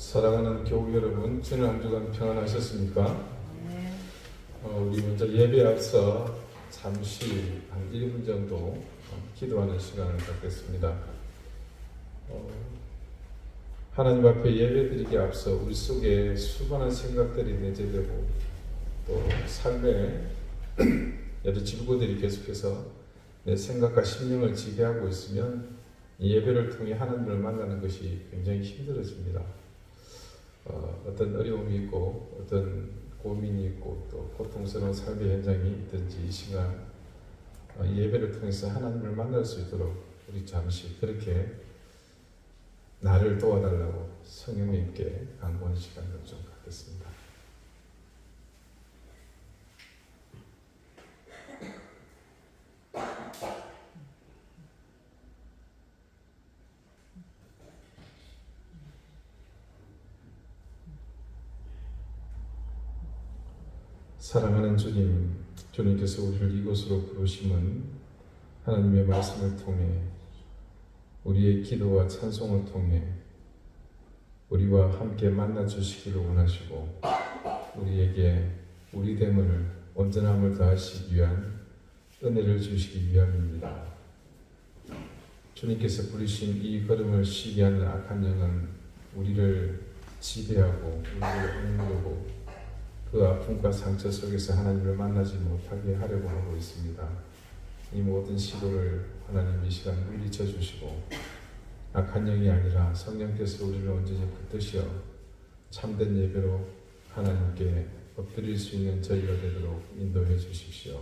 사랑하는 교우 여러분, 지난 한 주간 평안하셨습니까? 네. 우리 먼저 예배 앞서 잠시 한 1분 정도 기도하는 시간을 갖겠습니다. 하나님 앞에 예배드리기 앞서 우리 속에 수많은 생각들이 내재되고 또 삶에 여러 질고들이 계속해서 내 생각과 심령을 지배하고 있으면 이 예배를 통해 하나님을 만나는 것이 굉장히 힘들어집니다. 어떤 어려움이 있고 어떤 고민이 있고 또 고통스러운 삶의 현장이 있든지 이 시간 예배를 통해서 하나님을 만날 수 있도록 우리 잠시 그렇게 나를 도와달라고 성령님께 간구하는 시간을 좀 갖겠습니다. 사랑하는 주님, 주님께서 우리를 이곳으로 부르심은 하나님의 말씀을 통해 우리의 기도와 찬송을 통해 우리와 함께 만나 주시기를 원하시고 우리에게 우리됨을 온전함을 더하시기 위한 은혜를 주시기 위함입니다. 주님께서 부르신 이 걸음을 쉬게 하는 악한 영은 우리를 지배하고 우리를 억누르고 그 아픔과 상처 속에서 하나님을 만나지 못하게 하려고 하고 있습니다. 이 모든 시도를 하나님 이 시간 물리쳐 주시고 악한 영이 아니라 성령께서 우리를 온전히 붙드시어 참된 예배로 하나님께 엎드릴 수 있는 저희가 되도록 인도해 주십시오.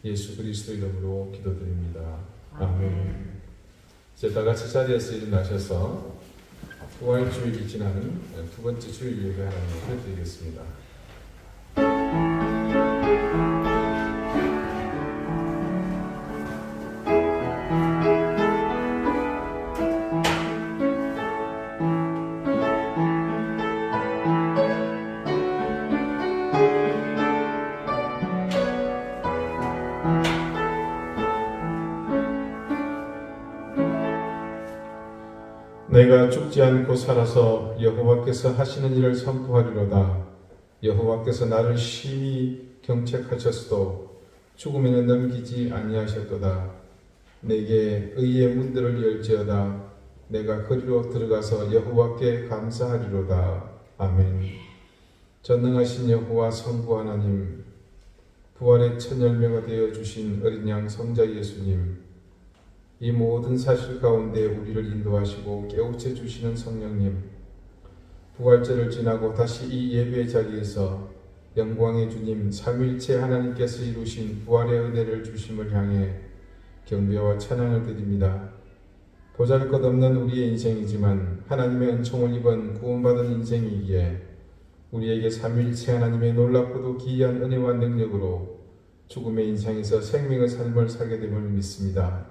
예수 그리스도 이름으로 기도드립니다. 아멘. 이제 다 같이 자리에서 일어나셔서 부활주일이 지나는 두 번째 주일 예배 하나님께 드리겠습니다. 내가 죽지 않고 살아서 여호와께서 하시는 일을 선포하리로다. 여호와께서 나를 심히 경책하셨어도 죽음에는 넘기지 아니하셨도다. 내게 의의 문들을 열지어다. 내가 거리로 들어가서 여호와께 감사하리로다. 아멘. 전능하신 여호와 성부 하나님, 부활의 첫 열매가 되어 주신 어린 양 성자 예수님, 이 모든 사실 가운데 우리를 인도하시고 깨우쳐 주시는 성령님, 부활절을 지나고 다시 이 예배 자리에서 영광의 주님 삼위일체 하나님께서 이루신 부활의 은혜를 주심을 향해 경배와 찬양을 드립니다. 보잘것없는 우리의 인생이지만 하나님의 은총을 입은 구원받은 인생이기에 우리에게 삼위일체 하나님의 놀랍고도 기이한 은혜와 능력으로 죽음의 인생에서 생명의 삶을 살게 됨을 믿습니다.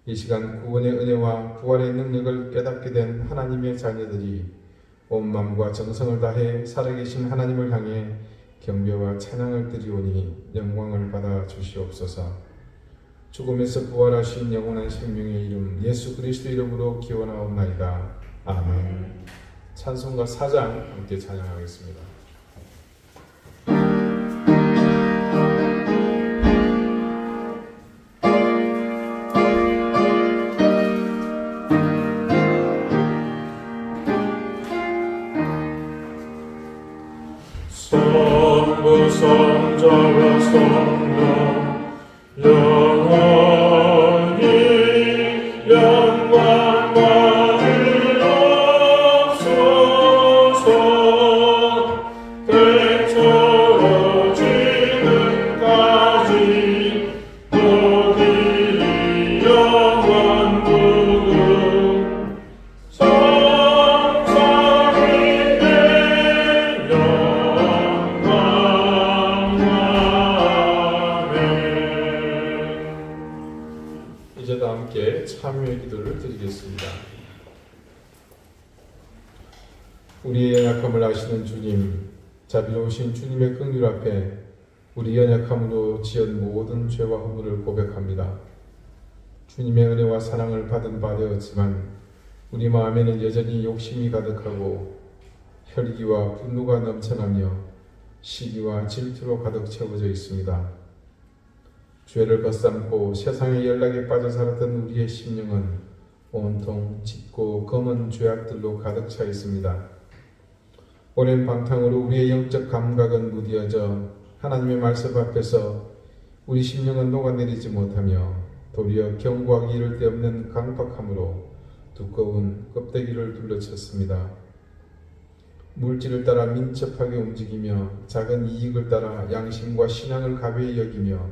이 시간 구원의 은혜와 부활의 능력을 깨닫게 된 하나님의 자녀들이 온 마음과 정성을 다해 살아계신 하나님을 향해 경배와 찬양을 드리오니 영광을 받아 주시옵소서. 죽음에서 부활하신 영원한 생명의 이름 예수 그리스도 이름으로 기원하옵나이다. 아멘. 찬송가 4장 함께 찬양하겠습니다. 성부 성자와 성령 영원히 영광 받으옵소서. 되쳐지는까지 너희 영원 부름 성삼위의 이제 다 함께 참여의 기도를 드리겠습니다. 우리의 연약함을 아시는 주님, 자비로우신 주님의 긍휼 앞에 우리 연약함으로 지은 모든 죄와 허물을 고백합니다. 주님의 은혜와 사랑을 받은 바 되었지만 우리 마음에는 여전히 욕심이 가득하고 혈기와 분노가 넘쳐나며 시기와 질투로 가득 채워져 있습니다. 죄를 벗삼고 세상의 연락에 빠져 살았던 우리의 심령은 온통 짙고 검은 죄악들로 가득 차 있습니다. 오랜 방탕으로 우리의 영적 감각은 무디어져 하나님의 말씀 앞에서 우리 심령은 녹아내리지 못하며 도리어 경고하기 이를 데 없는 강박함으로 두꺼운 껍데기를 둘러쳤습니다. 물질을 따라 민첩하게 움직이며 작은 이익을 따라 양심과 신앙을 가벼이 여기며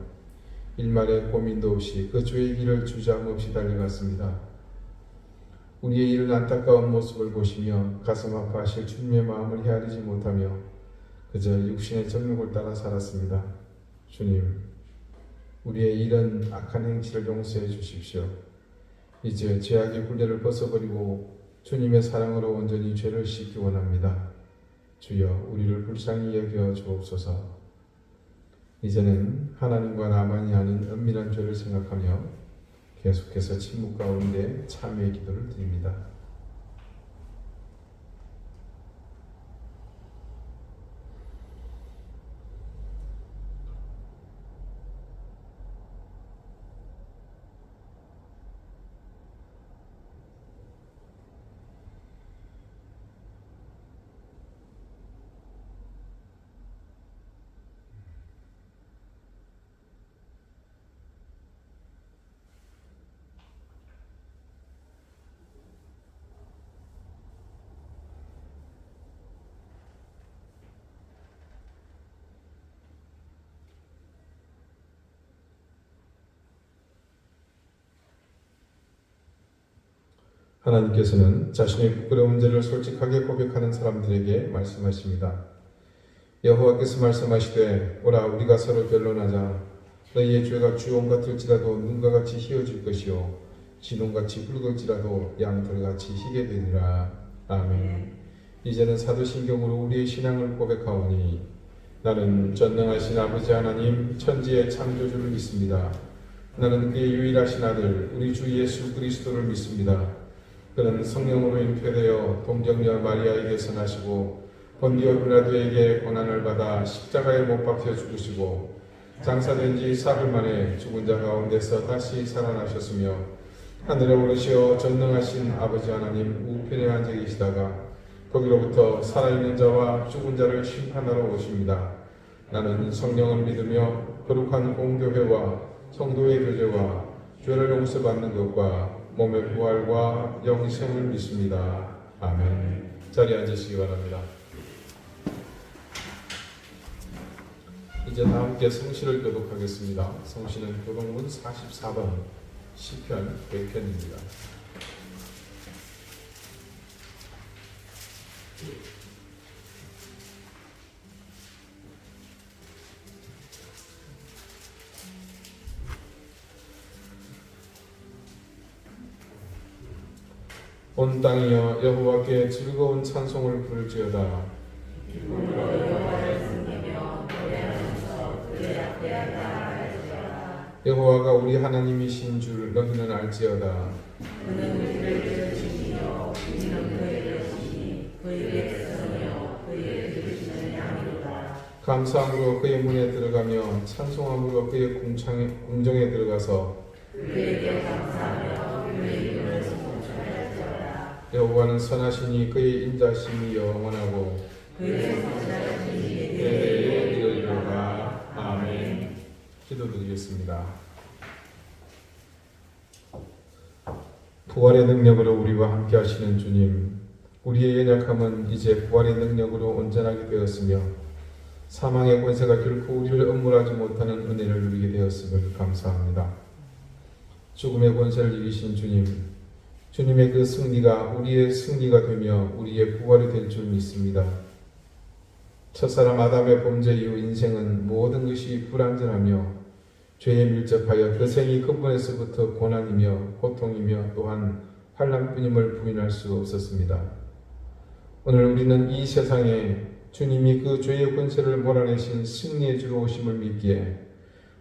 일말의 고민도 없이 그 죄의 길을 주저함없이 달려갔습니다. 우리의 이런 안타까운 모습을 보시며 가슴 아파하실 주님의 마음을 헤아리지 못하며 그저 육신의 정욕을 따라 살았습니다. 주님, 우리의 이런 악한 행실을 용서해 주십시오. 이제 죄악의 굴레를 벗어버리고 주님의 사랑으로 온전히 죄를 씻기 원합니다. 주여, 우리를 불쌍히 여겨 주옵소서. 이제는 하나님과 나만이 아는 은밀한 죄를 생각하며 계속해서 침묵 가운데 참회의 기도를 드립니다. 하나님께서는 자신의 부끄러운 죄를 솔직하게 고백하는 사람들에게 말씀하십니다. 여호와께서 말씀하시되 오라 우리가 서로 변론하자. 너희의 죄가 주홍 같을지라도 눈과 같이 희어질 것이요 진홍같이 붉을지라도 양털같이 희게 되리라. 아멘. 이제는 사도신경으로 우리의 신앙을 고백하오니 나는 전능하신 아버지 하나님 천지의 창조주를 믿습니다. 나는 그의 유일하신 아들 우리 주 예수 그리스도를 믿습니다. 그는 성령으로 잉태되어 동정녀 마리아에게서 나시고 본디오 빌라도에게 고난을 받아 십자가에 못 박혀 죽으시고 장사된 지 사흘 만에 죽은 자 가운데서 다시 살아나셨으며 하늘에 오르시어 전능하신 아버지 하나님 우편에 앉아 계시다가 거기로부터 살아있는 자와 죽은 자를 심판하러 오십니다. 나는 성령을 믿으며 거룩한 공교회와 성도의 교제와 죄를 용서받는 것과 몸의 부활과 영생을 믿습니다. 아멘. 자리에 앉으시기 바랍니다. 이제 다 함께 성시를 교독하겠습니다. 성시는 교독문 44번 시편 100편입니다. 온 땅이여 여호와께 즐거운 찬송을 부를지어다. 여호와가 우리 하나님이신 줄 너희는 알지어다. 그는 우리를 지으시며 우리는 그의 것이니 그의 백성이여 그의 기르시는 양이로다. 감사함으로 그의 문에 들어가며 찬송함으로 그의 궁정에 들어가서 그에게 감사하며 그의 이름을颂颂할지어다. 여호와는 선하시니 그의 인자심이 영원하고 그의 선자심이 대대에 이르리로다. 아멘. 기도드리겠습니다. 부활의 능력으로 우리와 함께 하시는 주님, 우리의 연약함은 이제 부활의 능력으로 온전하게 되었으며 사망의 권세가 결코 우리를 엄물하지 못하는 은혜를 누리게 되었음을 감사합니다. 죽음의 권세를 이기신 주님, 주님의 그 승리가 우리의 승리가 되며 우리의 부활이 될 줄 믿습니다. 첫사람 아담의 범죄 이후 인생은 모든 것이 불완전하며 죄에 밀접하여 그 생이 근본에서부터 고난이며 고통이며 또한 환난뿐임을 부인할 수 없었습니다. 오늘 우리는 이 세상에 주님이 그 죄의 권세를 몰아내신 승리의 주로 오심을 믿기에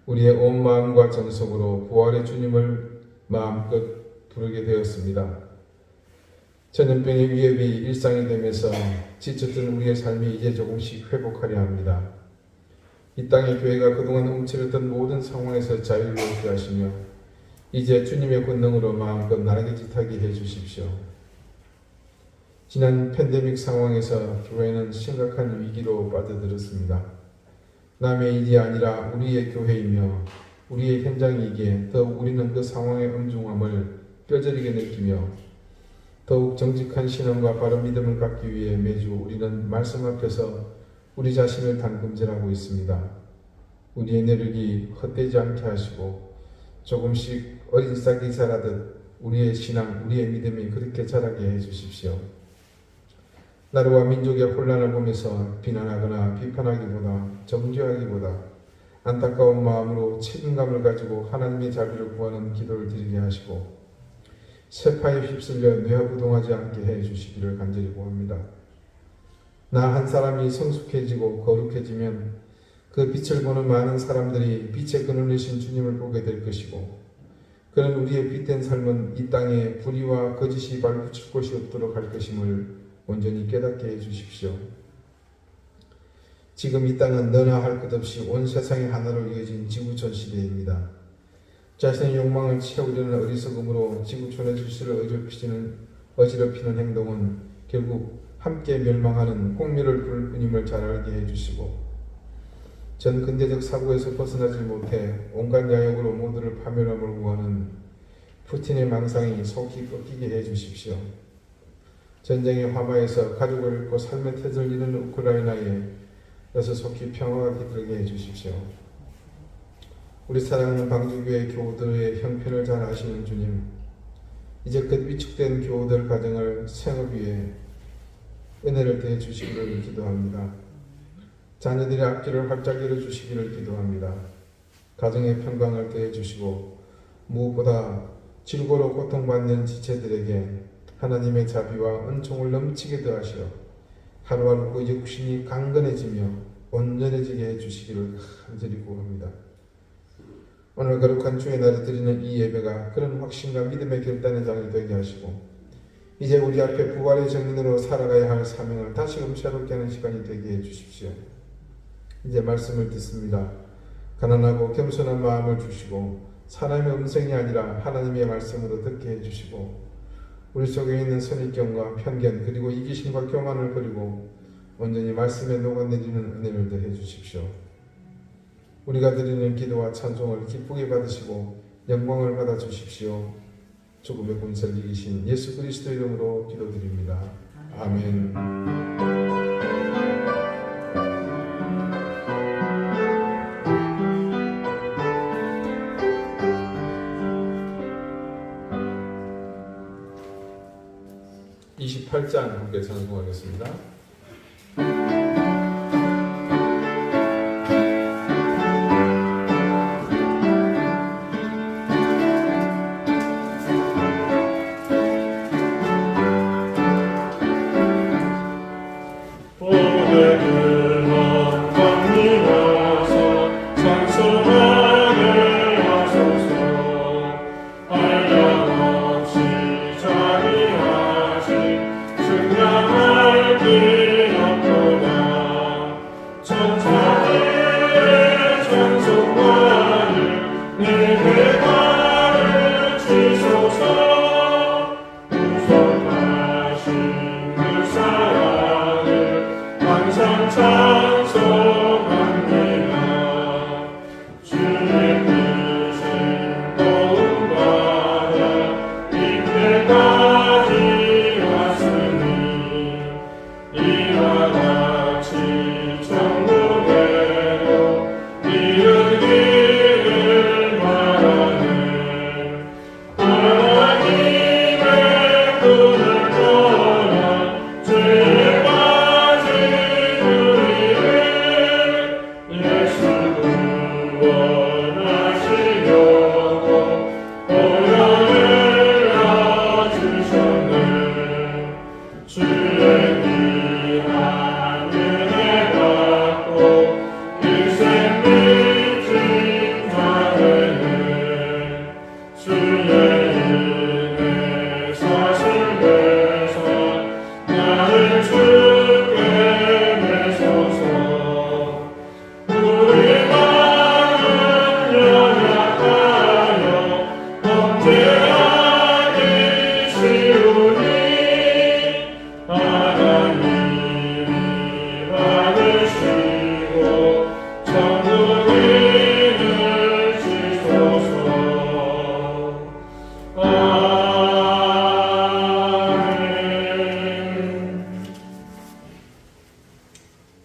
우리의 온 마음과 정성으로 부활의 주님을 마음껏 부르게 되었습니다. 전염병의 위협이 일상이 되면서 지쳤던 우리의 삶이 이제 조금씩 회복하려 합니다. 이 땅의 교회가 그동안 움츠렸던 모든 상황에서 자유롭게 하시며 이제 주님의 권능으로 마음껏 날개짓하게 해주십시오. 지난 팬데믹 상황에서 교회는 심각한 위기로 빠져들었습니다. 남의 일이 아니라 우리의 교회이며 우리의 현장이기에 더욱 우리는 그 상황의 엄중함을 뼈저리게 느끼며 더욱 정직한 신앙과 바른 믿음을 갖기 위해 매주 우리는 말씀 앞에서 우리 자신을 단금질하고 있습니다. 우리의 노력이 헛되지 않게 하시고 조금씩 어린 싹이 자라듯 우리의 신앙, 우리의 믿음이 그렇게 자라게 해주십시오. 나라와 민족의 혼란을 보면서 비난하거나 비판하기보다 정죄하기보다 안타까운 마음으로 책임감을 가지고 하나님의 자비를 구하는 기도를 드리게 하시고 세파에 휩쓸려 뇌화부동하지 않게 해주시기를 간절히 구합니다. 나 한 사람이 성숙해지고 거룩해지면 그 빛을 보는 많은 사람들이 빛의 그늘이신 주님을 보게 될 것이고 그는 우리의 빛된 삶은 이 땅에 불의와 거짓이 발붙일 곳이 없도록 할 것임을 온전히 깨닫게 해주십시오. 지금 이 땅은 너나 할 것 없이 온 세상의 하나로 이어진 지구촌 시대입니다. 자신의 욕망을 채우려는 어리석음으로 지구촌의 질서를 어지럽히는 행동은 결국 함께 멸망하는 홍미를 부를 뿐임을 잘 알게 해주시고 전 근대적 사고에서 벗어나지 못해 온갖 야욕으로 모두를 파멸함을 구하는 푸틴의 망상이 속히 꺾이게 해주십시오. 전쟁의 화마에서 가족을 잃고 삶의 태를 잃은 우크라이나에 어서 속히 평화가 깃들게 해주십시오. 우리 사랑하는 방주교회 교우들의 형편을 잘 아시는 주님, 이제 그 위축된 교우들 가정을 생업 위에 은혜를 더해 주시기를 기도합니다. 자녀들의 앞길을 활짝 열어주시기를 기도합니다. 가정의 평강을 더해 주시고 무엇보다 질고로 고통받는 지체들에게 하나님의 자비와 은총을 넘치게 더하시어 하루하루 그 육신이 강건해지며 온전해지게 해주시기를 간절히 구합니다. 오늘 거룩한 주의 날에 드리는 이 예배가 그런 확신과 믿음의 결단의 장이 되게 하시고 이제 우리 앞에 부활의 정인으로 살아가야 할 사명을 다시금 새롭게 하는 시간이 되게 해주십시오. 이제 말씀을 듣습니다. 가난하고 겸손한 마음을 주시고 사람의 음성이 아니라 하나님의 말씀으로 듣게 해주시고 우리 속에 있는 선입견과 편견 그리고 이기심과 교만을 버리고 온전히 말씀에 녹아내리는 은혜를 더해 주십시오. 우리가 드리는 기도와 찬송을 기쁘게 받으시고 영광을 받아 주십시오. 죽음의 군세를 이기신 예수 그리스도 이름으로 기도드립니다. 아멘. (28장) 함께 찬송하겠습니다.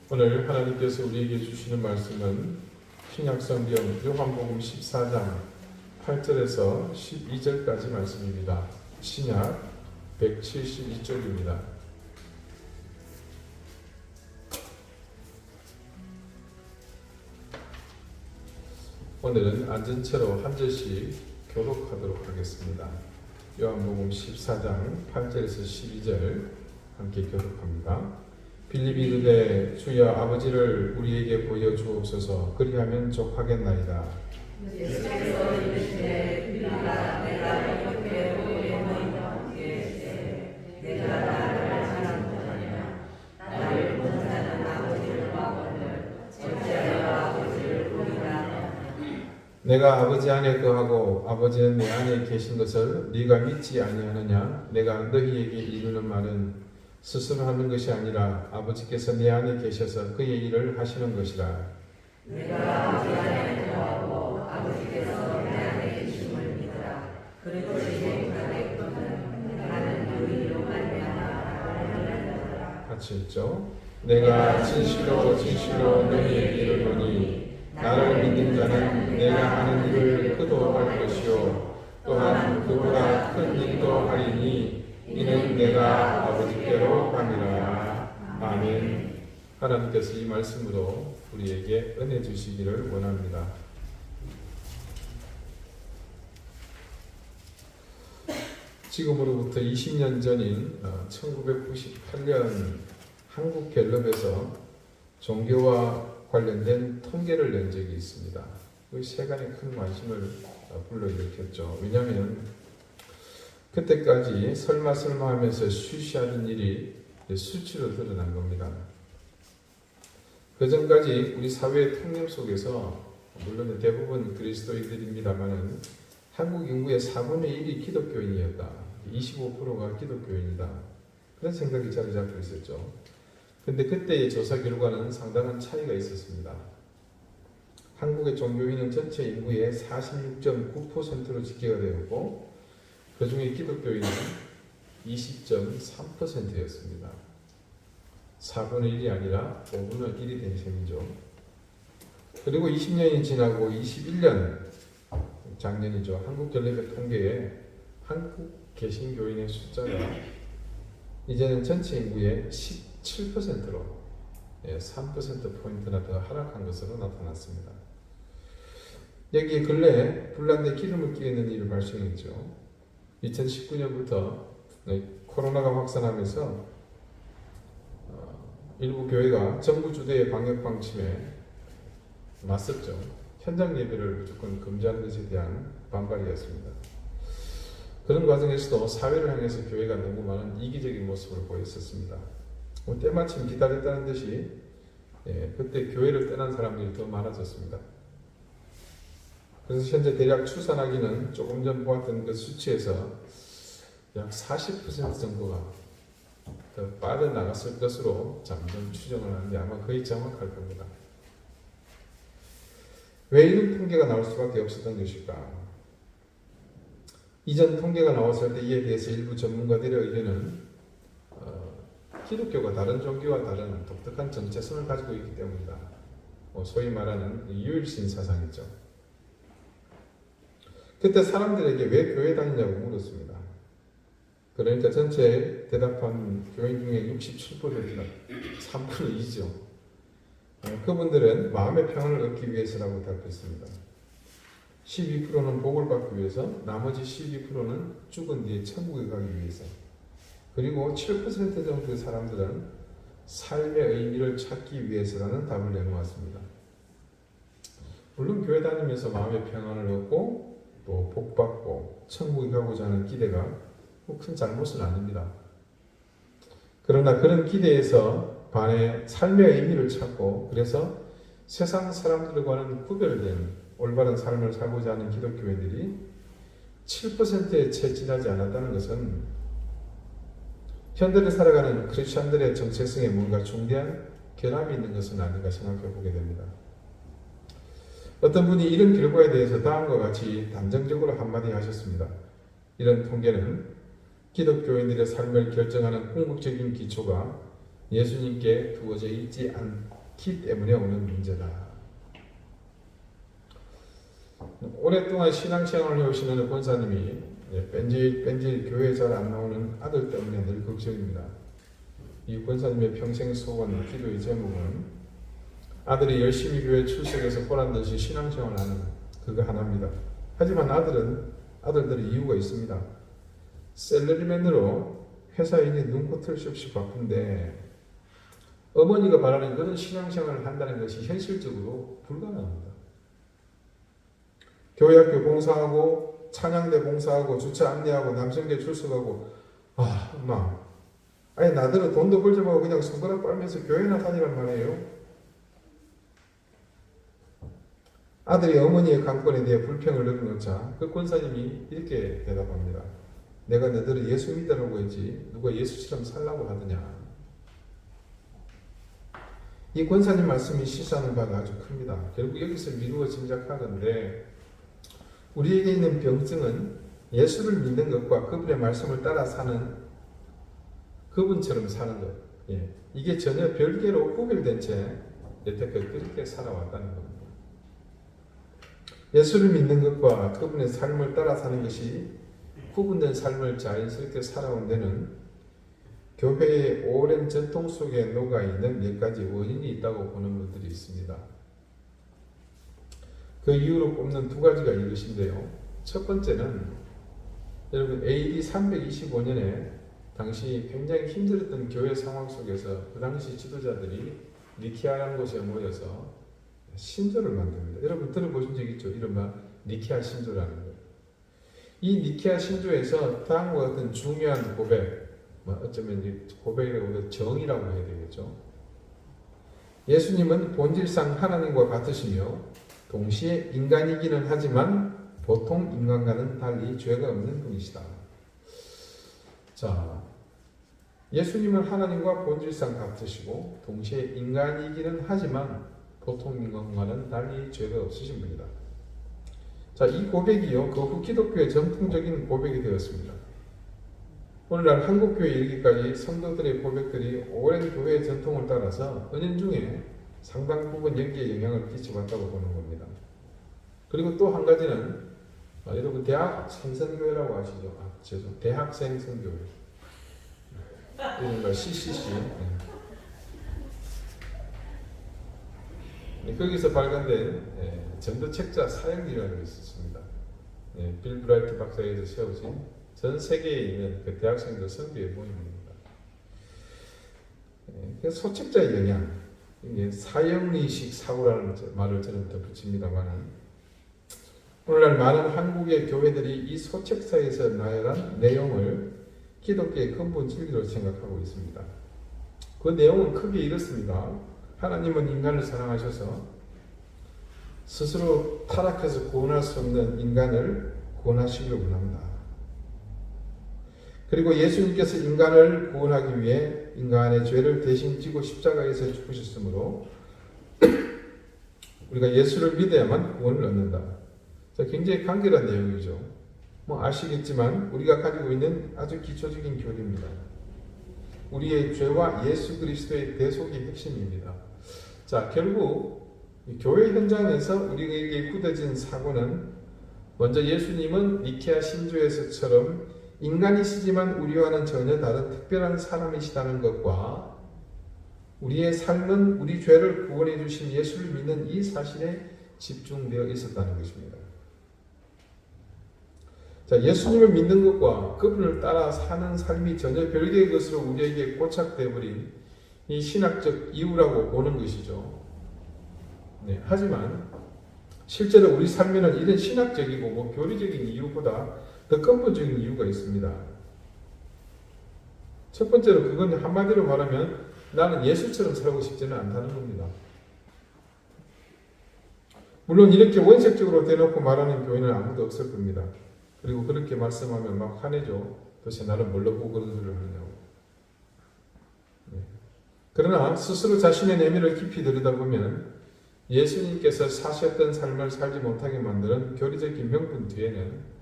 오늘 하나님께서 우리에게 주시는 말씀은 신약성경 요한복음 14장 8절에서 12절까지 말씀입니다. 신약 172쪽입니다. 오늘은 앉은 채로 한 절씩 교독하도록 하겠습니다. 요한복음 14장 8절에서 12절 함께 교독합니다. 빌립이 이르되 주여 아버지를 우리에게 보여주옵소서 그리하면 족하겠나이다. 예수께서 이르시되 빌립아 내가 이렇게 보이는 이에게 내가 나를 알지 못하냐 나를 본 자는 아버지를 보거늘 어찌하여 아버지를 보리라. 내가 아버지 안에 거하고 아버지는 내 안에 계신 것을 네가 믿지 아니하느냐. 내가 너희에게 이르는 말은 스스로 하는 것이 아니라 아버지께서 내 안에 계셔서 그의 일을 하시는 것이라. 내가 아버지 안에 거하고 아버지께서 내 안에 계심을 믿으라. 그것이 행하겠거든 나는 그 일로 말미암아 같이 읽죠. 내가 진실로 진실로 너희에게 이르노니 나를 믿는 자는 내가 하는 일을 그도 할 것이요 또한 그보다 큰 일도 하리니 이는 내가 아버지께로 가니라. 아멘. 하나님께서 이 말씀으로 우리에게 은혜 주시기를 원합니다. 지금으로부터 20년 전인 1998년 한국갤럽에서 종교와 관련된 통계를 낸 적이 있습니다. 그 세간에 큰 관심을 불러일으켰죠. 왜냐하면 그때까지 설마 하면서 쉬쉬하던 일이 수치로 드러난 겁니다. 그 전까지 우리 사회의 통념 속에서 물론 대부분 그리스도인들입니다만은 한국 인구의 4분의 1이 기독교인이었다. 25%가 기독교인이다. 그런 생각이 자리 잡고 있었죠. 근데 그때의 조사 결과는 상당한 차이가 있었습니다. 한국의 종교인은 전체 인구의 46.9%로 집계가 되었고 그 중에 기독교인은 20.3%였습니다. 4분의 1이 아니라 5분의 1이 된 셈이죠. 그리고 20년이 지나고 21년 작년이죠. 한국갤럽의 통계에 한국 개신교인의 숫자가 이제는 전체 인구의 17%로 3%포인트나 더 하락한 것으로 나타났습니다. 여기에 근래 불난데 기름을 끼얹는 일이 발생했죠. 2019년부터 코로나가 확산하면서 일부 교회가 정부 주도의 방역 방침에 맞섰죠. 현장 예배를 무조건 금지하는 것에 대한 반발이었습니다. 그런 과정에서도 사회를 향해서 교회가 너무 많은 이기적인 모습을 보였었습니다. 때마침 기다렸다는 듯이 그때 교회를 떠난 사람들이 더 많아졌습니다. 그래서 현재 대략 추산하기는 조금 전 보았던 그 수치에서 약 40% 정도가 더 빠져나갔을 것으로 잠정 추정을 하는데 아마 거의 정확할 겁니다. 왜 이런 통계가 나올 수밖에 없었던 것일까? 이전 통계가 나왔을 때 이에 대해서 일부 전문가들의 의견은 기독교가 다른 종교와 다른 독특한 정체성을 가지고 있기 때문이다. 소위 말하는 유일신 사상이죠. 그때 사람들에게 왜 교회 다니냐고 물었습니다. 그러니까 전체 대답한 교인 중에 67%가 3분의 2죠. 그분들은 마음의 평안을 얻기 위해서라고 답했습니다. 12%는 복을 받기 위해서, 나머지 12%는 죽은 뒤에 천국에 가기 위해서, 그리고 7% 정도의 사람들은 삶의 의미를 찾기 위해서라는 답을 내놓았습니다. 물론 교회 다니면서 마음의 평안을 얻고 또 복받고 천국에 가고자 하는 기대가 큰 잘못은 아닙니다. 그러나 그런 기대에서 반해 삶의 의미를 찾고 그래서 세상 사람들과는 구별된 올바른 삶을 살고자 하는 기독교인들이 7%에 채 지나지 않았다는 것은 현대를 살아가는 크리스천들의 정체성에 뭔가 중대한 결함이 있는 것은 아닌가 생각해 보게 됩니다. 어떤 분이 이런 결과에 대해서 다음과 같이 단정적으로 한마디 하셨습니다. 이런 통계는 기독교인들의 삶을 결정하는 궁극적인 기초가 예수님께 두어져 있지 않기 때문에 오는 문제다. 오랫동안 신앙생활을 해오시는 권사님이 뺀질 교회 잘 안 나오는 아들 때문에 늘 걱정입니다. 이 권사님의 평생 소원, 기도의 제목은 아들이 열심히 교회 출석해서 보란듯이 신앙생활을 하는 그거 하나입니다. 하지만 아들들의 이유가 있습니다. 셀러리맨으로 회사에 이제 눈코 뜰 수 없이 바쁜데 어머니가 바라는 그런 신앙생활을 한다는 것이 현실적으로 불가능합니다. 교회 학교 봉사하고 찬양대 봉사하고 주차 안내하고 남성계 출석하고 엄마 아니 나들은 돈도 벌지 말고 그냥 손가락 빨면서 교회나 다니란 말이에요. 아들이 어머니의 강권에 대해 불평을 늘어놓자 그 권사님이 이렇게 대답합니다. 내가 너희들을 예수 믿으라고 했지 누가 예수처럼 살라고 하더냐. 이 권사님 말씀이 시사하는 바가 아주 큽니다. 결국 여기서 미루어 짐작하건대 우리에게 있는 병증은 예수를 믿는 것과 그분의 말씀을 따라 사는 그분처럼 사는 것. 이게 전혀 별개로 구별된 채 여태껏 그렇게 살아왔다는 겁니다. 예수를 믿는 것과 그분의 삶을 따라 사는 것이 구분된 삶을 자연스럽게 살아온 데는 교회의 오랜 전통 속에 녹아있는 몇 가지 원인이 있다고 보는 분들이 있습니다. 그 이유로 꼽는 두 가지가 이것인데요. 첫 번째는 여러분 AD 325년에 당시 굉장히 힘들었던 교회 상황 속에서 그 당시 지도자들이 니케아라는 곳에 모여서 신조를 만듭니다. 여러분 들어보신 적 있죠? 이른바 니케아 신조라는 거예요. 이 니케아 신조에서 다음과 같은 중요한 고백, 어쩌면 고백이라고 정의라고 해야 되겠죠. 예수님은 본질상 하나님과 같으시며 동시에 인간이기는 하지만 보통 인간과는 달리 죄가 없는 분이시다. 자, 예수님은 하나님과 본질상 같으시고 동시에 인간이기는 하지만 보통 인간과는 달리 죄가 없으신 분이다. 자, 이 고백이요, 그 후 기독교의 전통적인 고백이 되었습니다. 오늘날 한국교회에 이르기까지 성도들의 고백들이 오랜 교회의 전통을 따라서 은연중에 상당 부분 여기에 영향을 끼쳐왔다고 보는 겁니다. 그리고 또 한 가지는 여러분 대학 생선교회라고 아시죠? 대학생 선교회 이런 거 CCC 거기서 발간된 전도책자 사역이라는 게 있었습니다. 빌 브라이트 박사에서 세우신 전 세계에 있는 그 대학생들 선교의 모임입니다. 소책자의 영향, 사형리식 사고라는 말을 저는 덧붙입니다만 오늘날 많은 한국의 교회들이 이 소책사에서 나열한 내용을 기독교의 근본 진리로 생각하고 있습니다. 그 내용은 크게 이렇습니다. 하나님은 인간을 사랑하셔서 스스로 타락해서 구원할 수 없는 인간을 구원하시기를 원합니다. 그리고 예수님께서 인간을 구원하기 위해 인간의 죄를 대신 지고 십자가에서 죽으셨으므로 우리가 예수를 믿어야만 구원을 얻는다. 자, 굉장히 간결한 내용이죠. 아시겠지만 우리가 가지고 있는 아주 기초적인 교리입니다. 우리의 죄와 예수 그리스도의 대속이 핵심입니다. 자, 결국 교회 현장에서 우리에게 굳어진 사고는 먼저 예수님은 니케아 신조에서처럼 인간이시지만 우리와는 전혀 다른 특별한 사람이시다는 것과 우리의 삶은 우리 죄를 구원해 주신 예수를 믿는 이 사실에 집중되어 있었다는 것입니다. 자, 예수님을 믿는 것과 그분을 따라 사는 삶이 전혀 별개의 것으로 우리에게 고착되어 버린 이 신학적 이유라고 보는 것이죠. 하지만 실제로 우리 삶에는 이런 신학적이고 교리적인 이유보다 더 근본적인 이유가 있습니다. 첫 번째로 그건 한마디로 말하면 나는 예수처럼 살고 싶지는 않다는 겁니다. 물론 이렇게 원색적으로 대놓고 말하는 교회는 아무도 없을 겁니다. 그리고 그렇게 말씀하면 막 화내죠. 도대체 나를 뭘로 보고 그런 소리를 하냐고. 그러나 스스로 자신의 내면을 깊이 들여다보면 예수님께서 사셨던 삶을 살지 못하게 만드는 교리적인 명분 뒤에는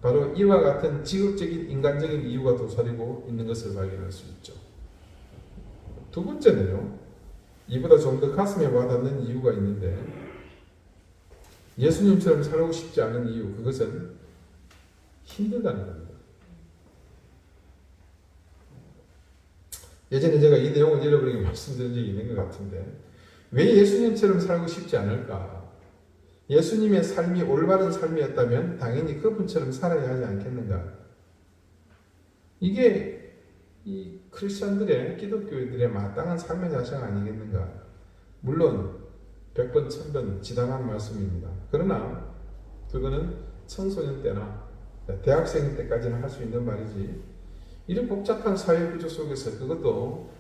바로 이와 같은 지극적인 인간적인 이유가 도사리고 있는 것을 발견할 수 있죠. 두 번째는요, 이보다 좀 더 가슴에 와닿는 이유가 있는데, 예수님처럼 살고 싶지 않은 이유, 그것은 힘들다는 겁니다. 예전에 제가 이 내용을 여러분에게 말씀드린 적이 있는 것 같은데, 왜 예수님처럼 살고 싶지 않을까? 예수님의 삶이 올바른 삶이었다면 당연히 그분처럼 살아야 하지 않겠는가? 이게 이 크리스천들의, 기독교인들의 마땅한 삶의 자세가 아니겠는가? 물론 100번, 1000번 지당한 말씀입니다. 그러나 그거는 청소년 때나 대학생 때까지는 할 수 있는 말이지, 이런 복잡한 사회 구조 속에서 그것도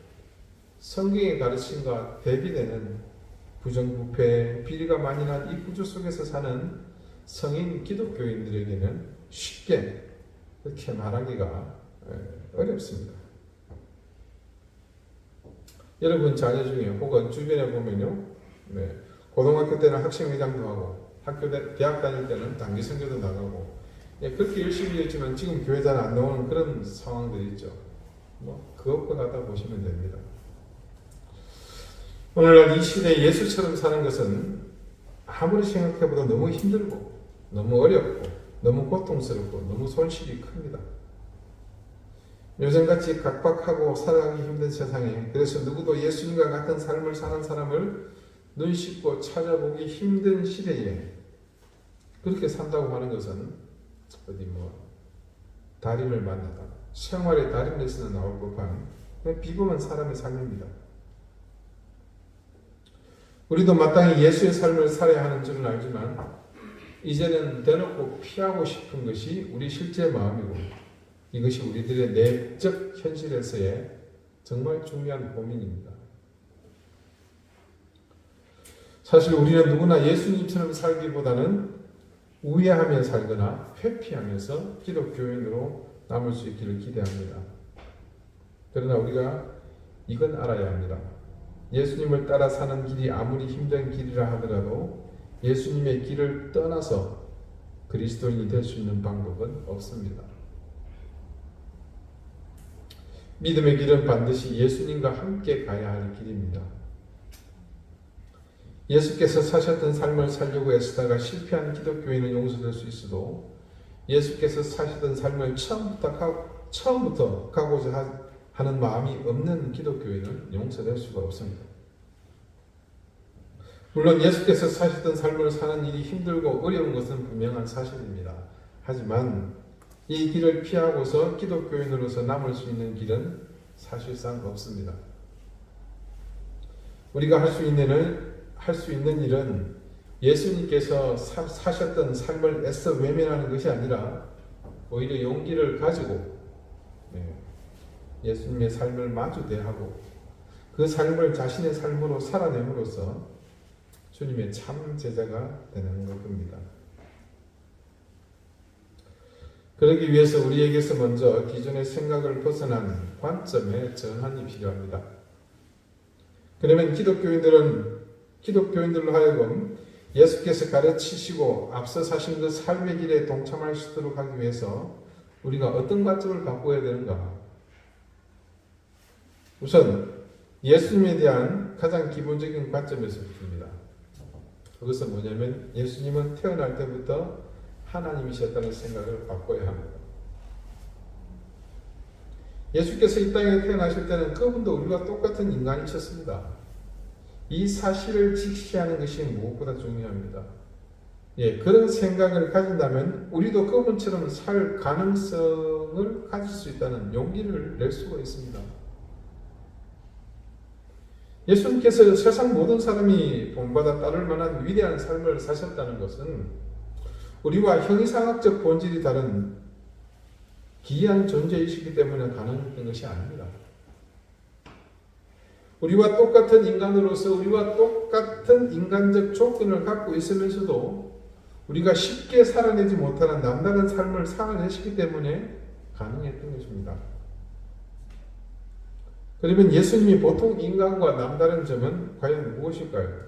성경의 가르침과 대비되는 부정부패, 비리가 많이 난 이 구조 속에서 사는 성인 기독교인들에게는 쉽게 그렇게 말하기가 어렵습니다. 여러분 자녀 중에 혹은 주변에 보면요, 고등학교 때는 학생회장도 하고 대학 다닐 때는 단기 선교도 나가고 그렇게 열심히 했지만 지금 교회 잘 안 나오는 그런 상황들이 있죠. 그것보다 보시면 됩니다. 오늘날 이 시대에 예수처럼 사는 것은 아무리 생각해보다 너무 힘들고 너무 어렵고 너무 고통스럽고 너무 손실이 큽니다. 요즘같이 각박하고 살아가기 힘든 세상에, 그래서 누구도 예수님과 같은 삶을 사는 사람을 눈 씻고 찾아보기 힘든 시대에 그렇게 산다고 하는 것은 달인을 만나다, 생활의 달인에서는 나올 법한 비범한 사람의 삶입니다. 우리도 마땅히 예수의 삶을 살아야 하는 줄은 알지만 이제는 대놓고 피하고 싶은 것이 우리 실제 마음이고, 이것이 우리들의 내적 현실에서의 정말 중요한 고민입니다. 사실 우리는 누구나 예수님처럼 살기보다는 우회하며 살거나 회피하면서 기독교인으로 남을 수 있기를 기대합니다. 그러나 우리가 이건 알아야 합니다. 예수님을 따라 사는 길이 아무리 힘든 길이라 하더라도 예수님의 길을 떠나서 그리스도인이 될 수 있는 방법은 없습니다. 믿음의 길은 반드시 예수님과 함께 가야 할 길입니다. 예수께서 사셨던 삶을 살려고 애쓰다가 실패한 기독교인은 용서될 수 있어도 예수께서 사시던 삶을 처음부터 가고자 하는 마음이 없는 기독교인은 용서될 수가 없습니다. 물론 예수께서 사셨던 삶을 사는 일이 힘들고 어려운 것은 분명한 사실입니다. 하지만 이 길을 피하고서 기독교인으로서 남을 수 있는 길은 사실상 없습니다. 우리가 할 수 있는 일은 예수님께서 사셨던 삶을 애써 외면하는 것이 아니라 오히려 용기를 가지고 예수님의 삶을 마주 대하고 그 삶을 자신의 삶으로 살아냄으로써 주님의 참 제자가 되는 것입니다. 그러기 위해서 우리에게서 먼저 기존의 생각을 벗어난 관점의 전환이 필요합니다. 그러면 기독교인들로 하여금 예수께서 가르치시고 앞서 사신 그 삶의 길에 동참할 수 있도록 하기 위해서 우리가 어떤 관점을 갖고 해야 되는가? 우선 예수님에 대한 가장 기본적인 관점에서부터입니다. 그것은 뭐냐면 예수님은 태어날 때부터 하나님이셨다는 생각을 바꿔야 합니다. 예수께서 이 땅에 태어나실 때는 그분도 우리와 똑같은 인간이셨습니다. 이 사실을 직시하는 것이 무엇보다 중요합니다. 그런 생각을 가진다면 우리도 그분처럼 살 가능성을 가질 수 있다는 용기를 낼 수가 있습니다. 예수님께서 세상 모든 사람이 본받아 따를 만한 위대한 삶을 사셨다는 것은 우리와 형이상학적 본질이 다른 기이한 존재이시기 때문에 가능했던 것이 아닙니다. 우리와 똑같은 인간으로서 우리와 똑같은 인간적 조건을 갖고 있으면서도 우리가 쉽게 살아내지 못하는 남다른 삶을 살아내시기 때문에 가능했던 것입니다. 그러면 예수님이 보통 인간과 남다른 점은 과연 무엇일까요?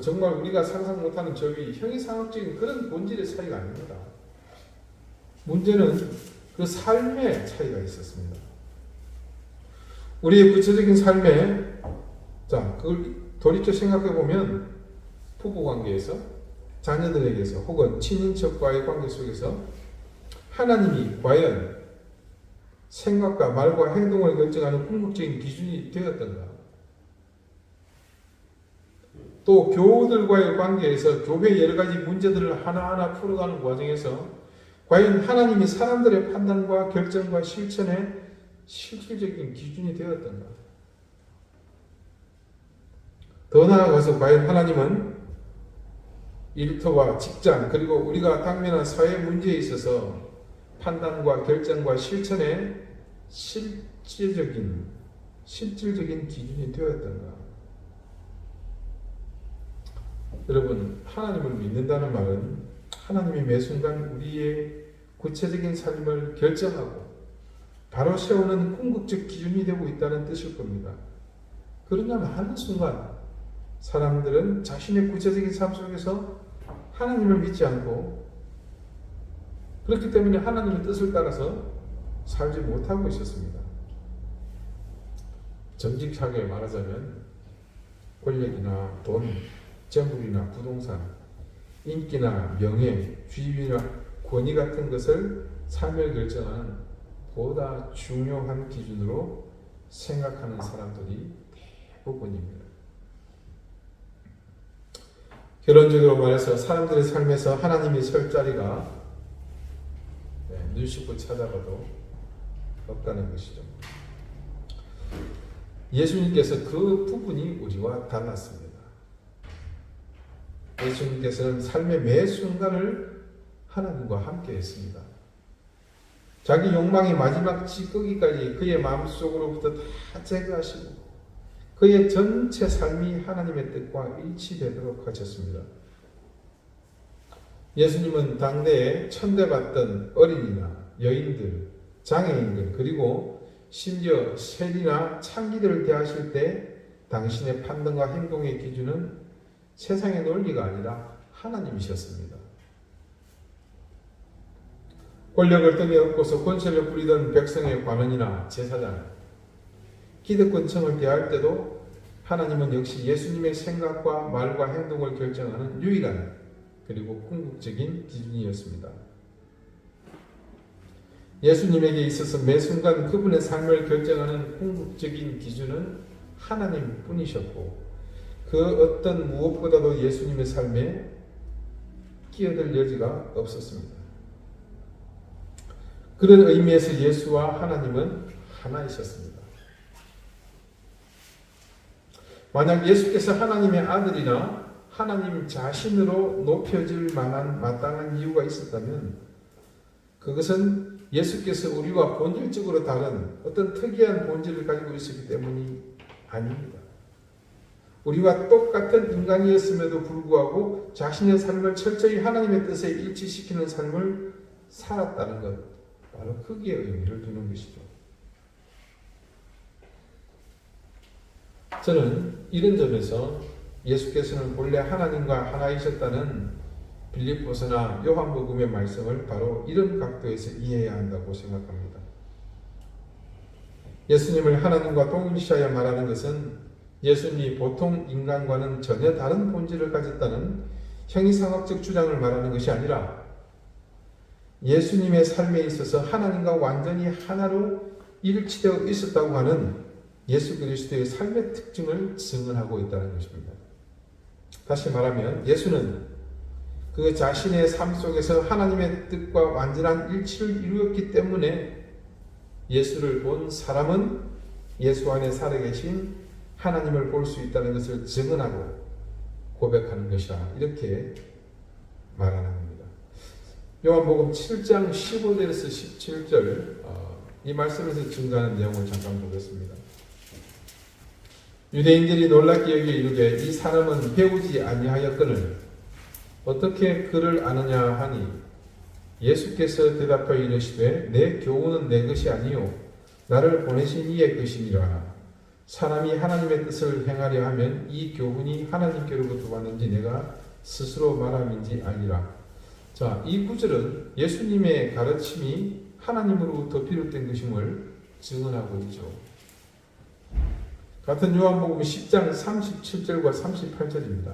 정말 우리가 상상 못하는 저기 형이상학적인 그런 본질의 차이가 아닙니다. 문제는 그 삶의 차이가 있었습니다. 우리의 구체적인 삶에 그걸 돌이켜 생각해 보면 부부 관계에서, 자녀들에게서, 혹은 친인척과의 관계 속에서 하나님이 과연 생각과 말과 행동을 결정하는 궁극적인 기준이 되었던가? 또 교우들과의 관계에서 교회의 여러 가지 문제들을 하나하나 풀어가는 과정에서 과연 하나님이 사람들의 판단과 결정과 실천의 실질적인 기준이 되었던가? 더 나아가서 과연 하나님은 일터와 직장, 그리고 우리가 당면한 사회 문제에 있어서 판단과 결정과 실천의 실질적인 기준이 되었던가? 여러분, 하나님을 믿는다는 말은 하나님이 매 순간 우리의 구체적인 삶을 결정하고 바로 세우는 궁극적 기준이 되고 있다는 뜻일 겁니다. 그러냐면 하는 순간 사람들은 자신의 구체적인 삶 속에서 하나님을 믿지 않고, 그렇기 때문에 하나님의 뜻을 따라서 살지 못하고 있었습니다. 정직하게 말하자면 권력이나 돈, 재물이나 부동산, 인기나 명예, 지위나 권위 같은 것을 삶을 결정하는 보다 중요한 기준으로 생각하는 사람들이 대부분입니다. 결론적으로 말해서 사람들의 삶에서 하나님이 설 자리가 눈 씻고 찾아봐도 없다는 것이죠. 예수님께서 그 부분이 우리와 달랐습니다. 예수님께서는 삶의 매 순간을 하나님과 함께 했습니다. 자기 욕망의 마지막 찌꺼기까지 그의 마음속으로부터 다 제거하시고 그의 전체 삶이 하나님의 뜻과 일치되도록 하셨습니다. 예수님은 당대에 천대받던 어린이나 여인들, 장애인들, 그리고 심지어 세리나 창기들을 대하실 때 당신의 판단과 행동의 기준은 세상의 논리가 아니라 하나님이셨습니다. 권력을 등에 업고서 권세를 부리던 백성의 관원이나 제사장, 기득권층을 대할 때도 하나님은 역시 예수님의 생각과 말과 행동을 결정하는 유일한 그리고 궁극적인 기준이었습니다. 예수님에게 있어서 매 순간 그분의 삶을 결정하는 궁극적인 기준은 하나님 뿐이셨고 그 어떤 무엇보다도 예수님의 삶에 끼어들 여지가 없었습니다. 그런 의미에서 예수와 하나님은 하나이셨습니다. 만약 예수께서 하나님의 아들이나 하나님 자신으로 높여질 만한 마땅한 이유가 있었다면 그것은 예수께서 우리와 본질적으로 다른 어떤 특이한 본질을 가지고 있었기 때문이 아닙니다. 우리와 똑같은 인간이었음에도 불구하고 자신의 삶을 철저히 하나님의 뜻에 일치시키는 삶을 살았다는 것, 바로 크기의 의미를 두는 것이죠. 저는 이런 점에서 예수께서는 본래 하나님과 하나이셨다는 빌립보서나 요한복음의 말씀을 바로 이런 각도에서 이해해야 한다고 생각합니다. 예수님을 하나님과 동일시하여 말하는 것은 예수님이 보통 인간과는 전혀 다른 본질을 가졌다는 형이상학적 주장을 말하는 것이 아니라 예수님의 삶에 있어서 하나님과 완전히 하나로 일치되어 있었다고 하는 예수 그리스도의 삶의 특징을 증언하고 있다는 것입니다. 다시 말하면 예수는 그 자신의 삶 속에서 하나님의 뜻과 완전한 일치를 이루었기 때문에 예수를 본 사람은 예수 안에 살아계신 하나님을 볼 수 있다는 것을 증언하고 고백하는 것이라 이렇게 말하는 겁니다. 요한복음 7장 15절에서 17절 이 말씀에서 증거하는 내용을 잠깐 보겠습니다. 유대인들이 놀랍게 여기에 이르되 이 사람은 배우지 아니하였거늘 어떻게 그를 아느냐 하니 예수께서 대답하여 이르시되 내 교훈은 내 것이 아니요 나를 보내신 이의 것이니라. 사람이 하나님의 뜻을 행하려 하면 이 교훈이 하나님께로부터 왔는지 내가 스스로 말함인지 알리라. 자, 이 구절은 예수님의 가르침이 하나님으로부터 비롯된 것임을 증언하고 있죠. 같은 요한복음 10장 37절과 38절입니다.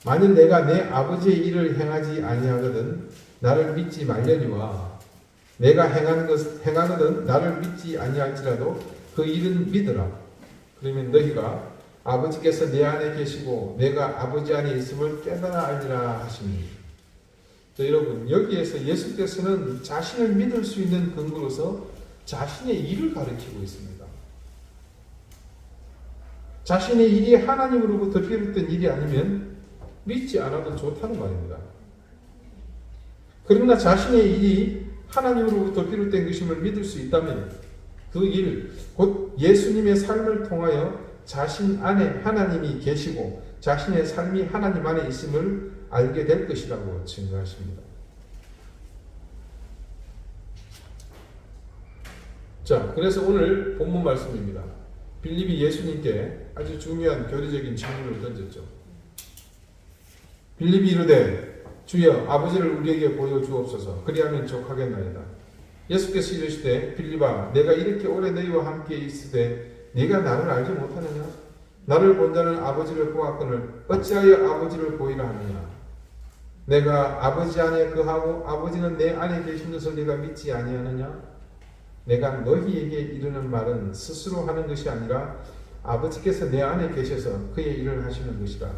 만일 내가 내 아버지의 일을 행하지 아니하거든 나를 믿지 말려니와 내가 행하거든 나를 믿지 아니할지라도 그 일은 믿으라. 그러면 너희가 아버지께서 내 안에 계시고 내가 아버지 안에 있음을 깨달아 알리라 하시니. 여러분, 여기에서 예수께서는 자신을 믿을 수 있는 근거로서 자신의 일을 가르치고 있습니다. 자신의 일이 하나님으로부터 비롯된 일이 아니면 믿지 않아도 좋다는 말입니다. 그러나 자신의 일이 하나님으로부터 비롯된 것임을 믿을 수 있다면 그 일, 곧 예수님의 삶을 통하여 자신 안에 하나님이 계시고 자신의 삶이 하나님 안에 있음을 알게 될 것이라고 증거하십니다. 자, 그래서 오늘 본문 말씀입니다. 빌립이 예수님께 아주 중요한 교리적인 질문을 던졌죠. 빌립이 이르되 주여 아버지를 우리에게 보여주옵소서 그리하면 족하겠나이다. 예수께서 이르시되 빌립아 내가 이렇게 오래 너희와 함께 있으되 네가 나를 알지 못하느냐? 나를 본 자는 아버지를 보았거늘 어찌하여 아버지를 보이라 하느냐? 내가 아버지 안에 거하고 아버지는 내 안에 계신 것을 네가 믿지 아니하느냐? 내가 너희에게 이르는 말은 스스로 하는 것이 아니라 아버지께서 내 안에 계셔서 그의 일을 하시는 것이라.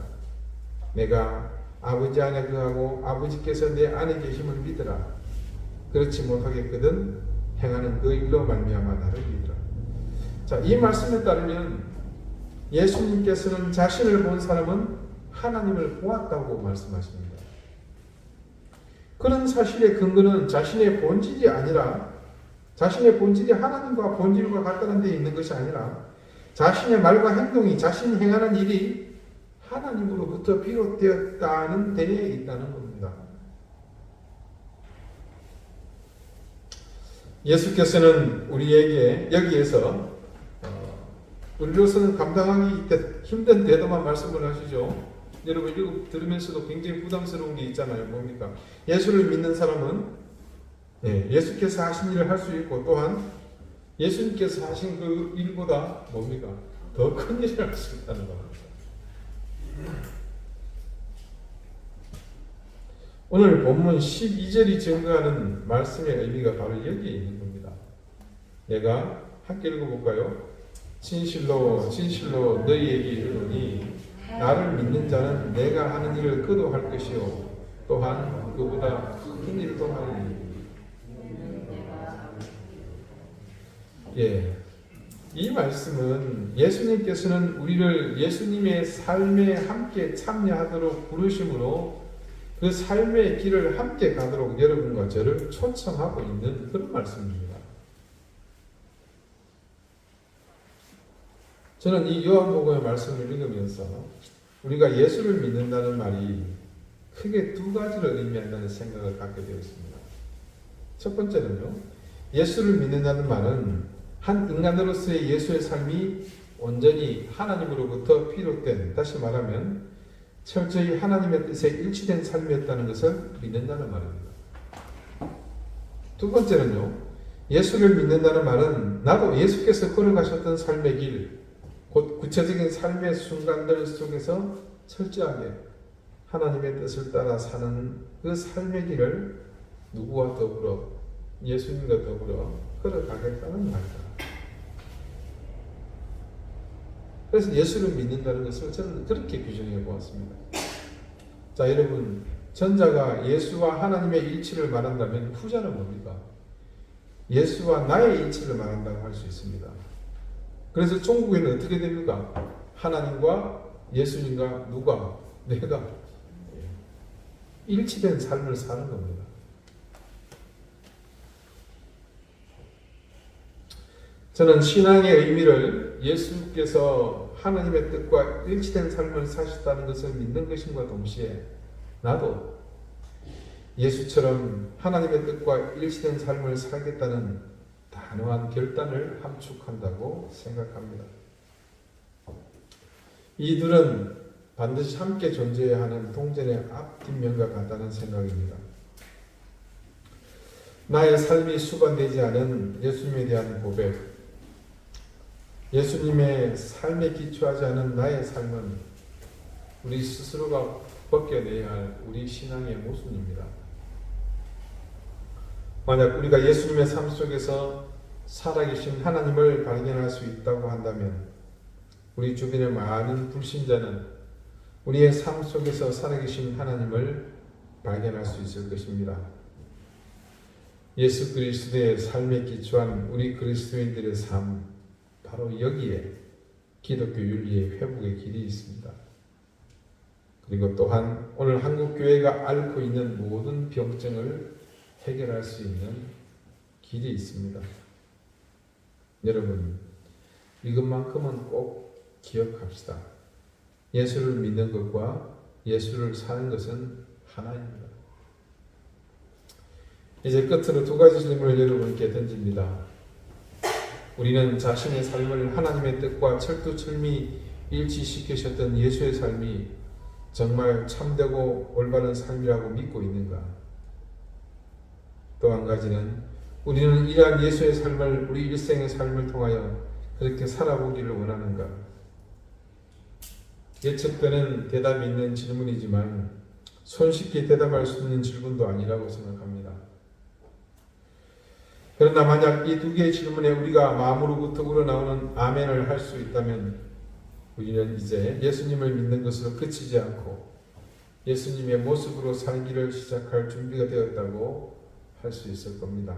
내가 아버지 안에 거하고 아버지께서 내 안에 계심을 믿으라. 그렇지 못하겠거든 행하는 그 일로 말미암아 나를 믿으라. 자, 이 말씀에 따르면 예수님께서는 자신을 본 사람은 하나님을 보았다고 말씀하십니다. 그런 사실의 근거는 자신의 본질이 아니라 자신의 본질이 하나님과 본질과 같다는 데 있는 것이 아니라 자신의 말과 행동이 자신이 행하는 일이 하나님으로부터 비롯되었다는 데에 있다는 겁니다. 예수께서는 우리에게 여기에서 우리로서는 감당하기 힘든 대담한 말씀을 하시죠. 여러분 이거 들으면서도 굉장히 부담스러운 게 있잖아요. 뭡니까? 예수를 믿는 사람은 예수께서 하신 일을 할 수 있고 또한 예수님께서 하신 그 일보다 뭡니까? 더 큰 일을 할 수 있다는 겁니다. 오늘 본문 12절이 증거하는 말씀의 의미가 바로 여기에 있는 겁니다. 내가 함께 읽어볼까요? 진실로 진실로 너희에게 이르노니 나를 믿는 자는 내가 하는 일을 그도 할 것이요 또한 그보다 큰 일도 하리니. 이 말씀은 예수님께서는 우리를 예수님의 삶에 함께 참여하도록 부르심으로 그 삶의 길을 함께 가도록 여러분과 저를 초청하고 있는 그런 말씀입니다. 저는 이 요한복음의 말씀을 읽으면서 우리가 예수를 믿는다는 말이 크게 두 가지를 의미한다는 생각을 갖게 되었습니다. 첫 번째는요, 예수를 믿는다는 말은 한 인간으로서의 예수의 삶이 온전히 하나님으로부터 비롯된, 다시 말하면 철저히 하나님의 뜻에 일치된 삶이었다는 것을 믿는다는 말입니다. 두 번째는요, 예수를 믿는다는 말은 나도 예수께서 걸어가셨던 삶의 길, 곧 구체적인 삶의 순간들 속에서 철저하게 하나님의 뜻을 따라 사는 그 삶의 길을 누구와 더불어, 예수님과 더불어 걸어가겠다는 말이다. 그래서 예수를 믿는다는 것을 저는 그렇게 규정해 보았습니다. 자, 여러분, 전자가 예수와 하나님의 일치를 말한다면 후자는 뭡니까? 예수와 나의 일치를 말한다고 할 수 있습니다. 그래서 천국에는 어떻게 됩니까? 하나님과 예수님과 누가? 내가 일치된 삶을 사는 겁니다. 저는 신앙의 의미를 예수께서 하나님의 뜻과 일치된 삶을 사셨다는 것을 믿는 것임과 동시에 나도 예수처럼 하나님의 뜻과 일치된 삶을 살겠다는 단호한 결단을 함축한다고 생각합니다. 이 둘은 반드시 함께 존재해야 하는 동전의 앞뒷면과 같다는 생각입니다. 나의 삶이 수반되지 않은 예수님에 대한 고백, 예수님의 삶에 기초하지 않은 나의 삶은 우리 스스로가 벗겨내야 할 우리 신앙의 모순입니다. 만약 우리가 예수님의 삶 속에서 살아계신 하나님을 발견할 수 있다고 한다면 우리 주변의 많은 불신자는 우리의 삶 속에서 살아계신 하나님을 발견할 수 있을 것입니다. 예수 그리스도의 삶에 기초한 우리 그리스도인들의 삶, 바로 여기에 기독교 윤리의 회복의 길이 있습니다. 그리고 또한 오늘 한국교회가 앓고 있는 모든 병증을 해결할 수 있는 길이 있습니다. 여러분, 이것만큼은 꼭 기억합시다. 예수를 믿는 것과 예수를 사는 것은 하나입니다. 이제 끝으로 두 가지 질문을 여러분께 던집니다. 우리는 자신의 삶을 하나님의 뜻과 철두철미 일치시키셨던 예수의 삶이 정말 참되고 올바른 삶이라고 믿고 있는가? 또 한 가지는 우리는 이러한 예수의 삶을 우리 일생의 삶을 통하여 그렇게 살아보기를 원하는가? 예측되는 대답이 있는 질문이지만 손쉽게 대답할 수 있는 질문도 아니라고 생각합니다. 그러나 만약 이 두 개의 질문에 우리가 마음으로부터 우러나오는 아멘을 할 수 있다면 우리는 이제 예수님을 믿는 것으로 그치지 않고 예수님의 모습으로 살기를 시작할 준비가 되었다고 할 수 있을 겁니다.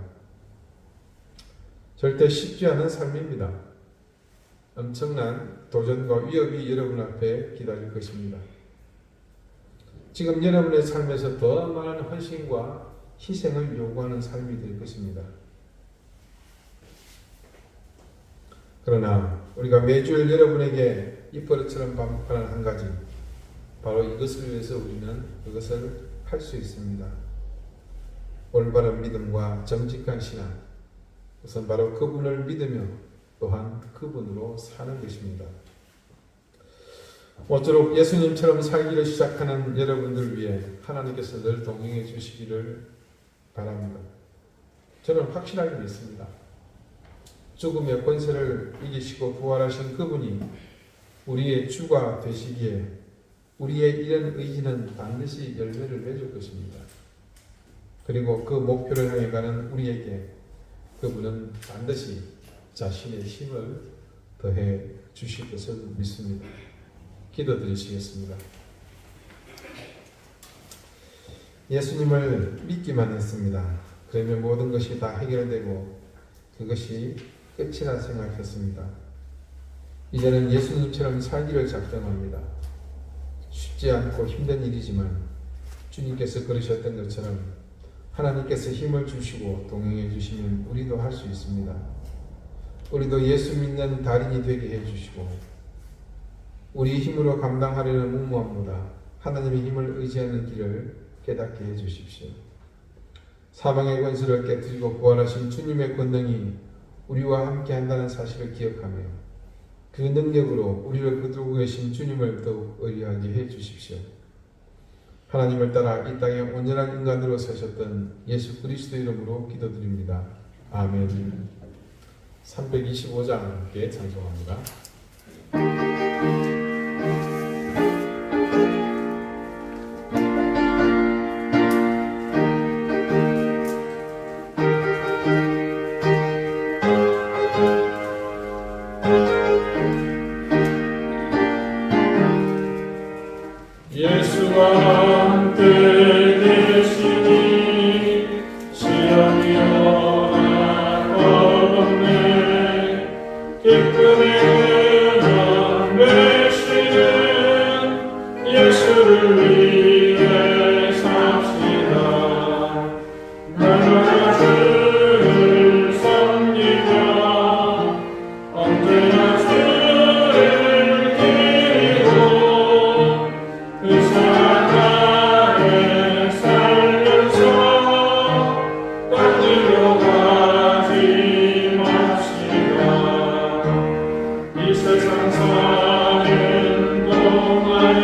절대 쉽지 않은 삶입니다. 엄청난 도전과 위협이 여러분 앞에 기다릴 것입니다. 지금 여러분의 삶에서 더 많은 헌신과 희생을 요구하는 삶이 될 것입니다. 그러나 우리가 매주일 여러분에게 입버릇처럼 반복하는 한 가지, 바로 이것을 위해서 우리는 그것을 할 수 있습니다. 올바른 믿음과 정직한 신앙, 우선 바로 그분을 믿으며 또한 그분으로 사는 것입니다. 모쪼록 예수님처럼 살기를 시작하는 여러분들 위해 하나님께서 늘 동행해 주시기를 바랍니다. 저는 확실하게 믿습니다. 죽음의 권세를 이기시고 부활하신 그분이 우리의 주가 되시기에 우리의 이런 의지는 반드시 열매를 맺을 것입니다. 그리고 그 목표를 향해 가는 우리에게 그분은 반드시 자신의 힘을 더해 주실 것을 믿습니다. 기도드리시겠습니다. 예수님을 믿기만 했습니다. 그러면 모든 것이 다 해결되고 그것이 끝이라 생각했습니다. 이제는 예수님처럼 살기를 작정합니다. 쉽지 않고 힘든 일이지만 주님께서 그러셨던 것처럼 하나님께서 힘을 주시고 동행해 주시면 우리도 할 수 있습니다. 우리도 예수 믿는 달인이 되게 해주시고 우리 힘으로 감당하려는 무모함보다 하나님의 힘을 의지하는 길을 깨닫게 해주십시오. 사방의 권세를 깨뜨리고 부활하신 주님의 권능이 우리와 함께 한다는 사실을 기억하며 그 능력으로 우리를 붙들고 계신 주님을 더욱 의리하게 해주십시오. 하나님을 따라 이 땅에 온전한 인간으로 사셨던 예수 그리스도 이름으로 기도드립니다. 아멘. 325장 함께 찬송합니다. 예수와 함께 계시니 시험이여 없네 기쁨의 은한 되시는 예수를 위해 삽시다. 날마다 주를 섬기며 언제나 주를 기리고 그 사랑에 살면서 딴길로 가지 맙시다. 이 세상 사는 동안에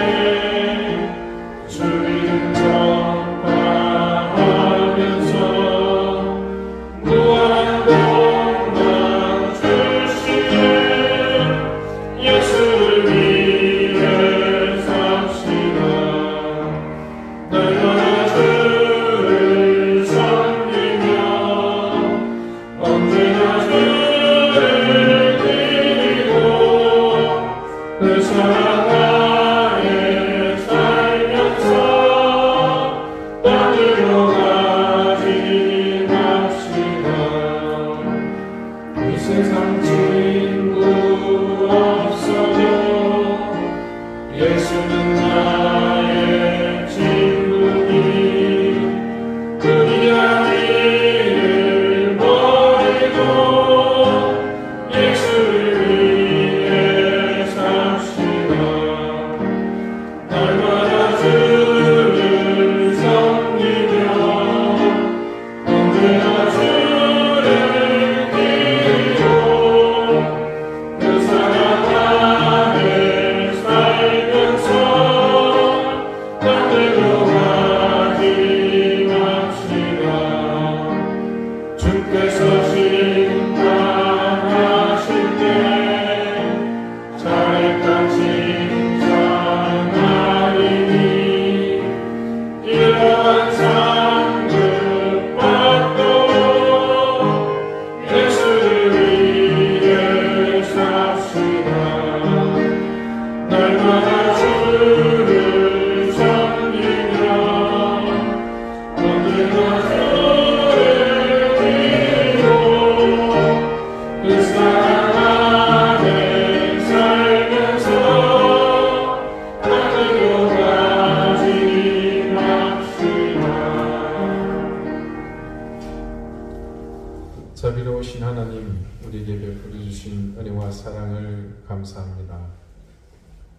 감사합니다.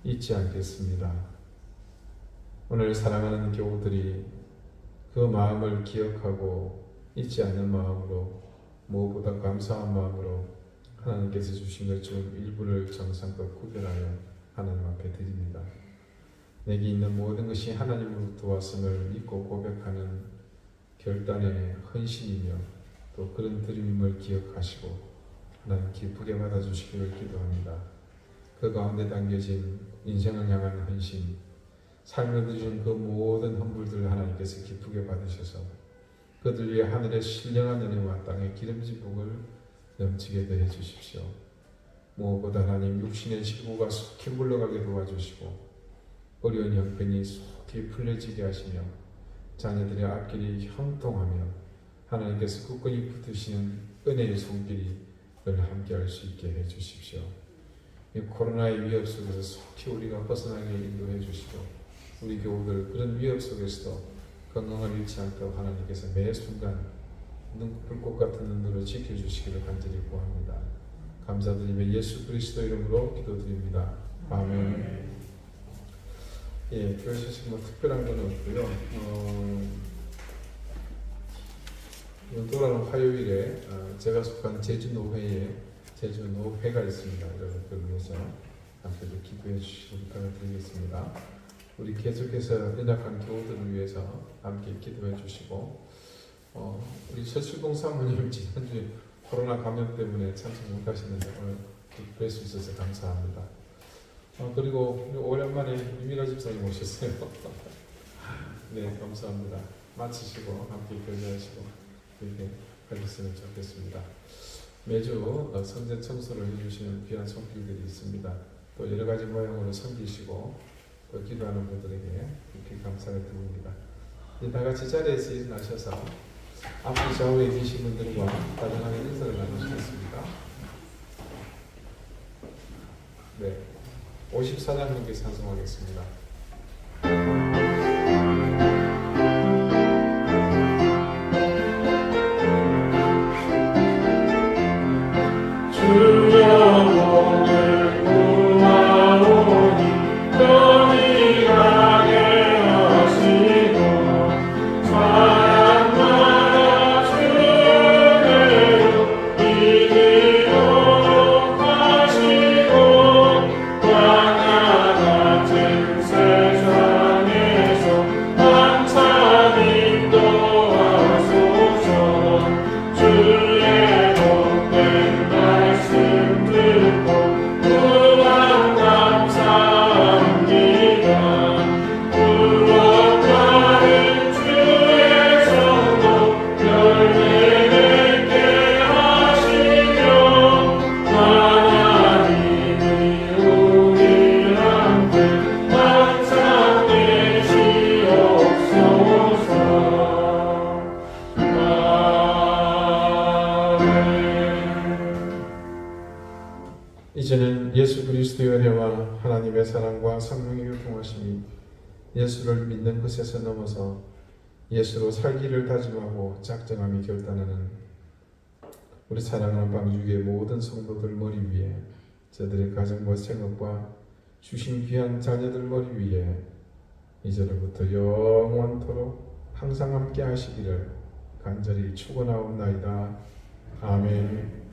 잊지 않겠습니다. 오늘 사랑하는 교우들이 그 마음을 기억하고 잊지 않는 마음으로 무엇보다 감사한 마음으로 하나님께서 주신 것 중 일부를 정성껏 구별하여 하나님 앞에 드립니다. 내게 있는 모든 것이 하나님으로부터 왔음을 믿고 고백하는 결단의 헌신이며 또 그런 드림임을 기억하시고 하나님 기쁘게 받아주시기를 기도합니다. 그 가운데 담겨진 인생을 향한 헌신, 삶을 드리는 그 모든 헌물들을 하나님께서 기쁘게 받으셔서 그들 위해 하늘의 신령한 은혜와 땅의 기름진 복을 넘치게 더해 주십시오. 무엇보다 하나님 육신의 실고가 속히 물러가게 도와주시고 어려운 형편이 속히 풀려지게 하시며 자녀들의 앞길이 형통하며 하나님께서 굳건히 붙으시는 은혜의 손길이 늘 함께할 수 있게 해주십시오. 이 코로나의 위협 속에서 속히 우리가 벗어나게 인도해 주시고 우리 교우들 그런 위협 속에서도 건강을 잃지 않도록 하나님께서 매 순간 불꽃 같은 눈으로 지켜주시기를 간절히 구합니다. 감사드리며 예수 그리스도 이름으로 기도드립니다. 아멘. 예, 교회 소식 뭐 특별한 건 없고요. 돌아오는 화요일에 제가 속한 제주노회가 있습니다. 여러분들 위해서 함께 기도해 주시기 부탁드리겠습니다. 우리 계속해서 연약한 교우들을 위해서 함께 기도해 주시고 우리 서실봉 사모님 지난주에 코로나 감염 때문에 참석 못 하시는데 오늘 뵐 수 있어서 감사합니다. 그리고 오랜만에 유미라 집사님 오셨어요. 네, 감사합니다. 마치시고 함께 교제하시고 이렇게 하셨으면 좋겠습니다. 매주 성전 청소를 해주시는 귀한 손길들이 있습니다. 또 여러 가지 모양으로 섬기시고 또 기도하는 분들에게 이렇게 감사를 드립니다. 이제 다 같이 자리에서 일어나셔서 앞뒤 좌우에 계신 분들과 다정하게 인사를 나누시겠습니다. 네, 54장님께 찬송하겠습니다. 이제는 예수 그리스도의 은혜와 하나님의 사랑과 성령의 교통하심이 예수를 믿는 것에서 넘어서 예수로 살기를 다짐하고 작정하며 결단하는 우리 사랑하는 방주교의 모든 성도들 머리 위에 저들의 가정과 생업과 주신 귀한 자녀들 머리 위에 이제로부터 영원토록 항상 함께 하시기를 간절히 축원하옵나이다. 아멘.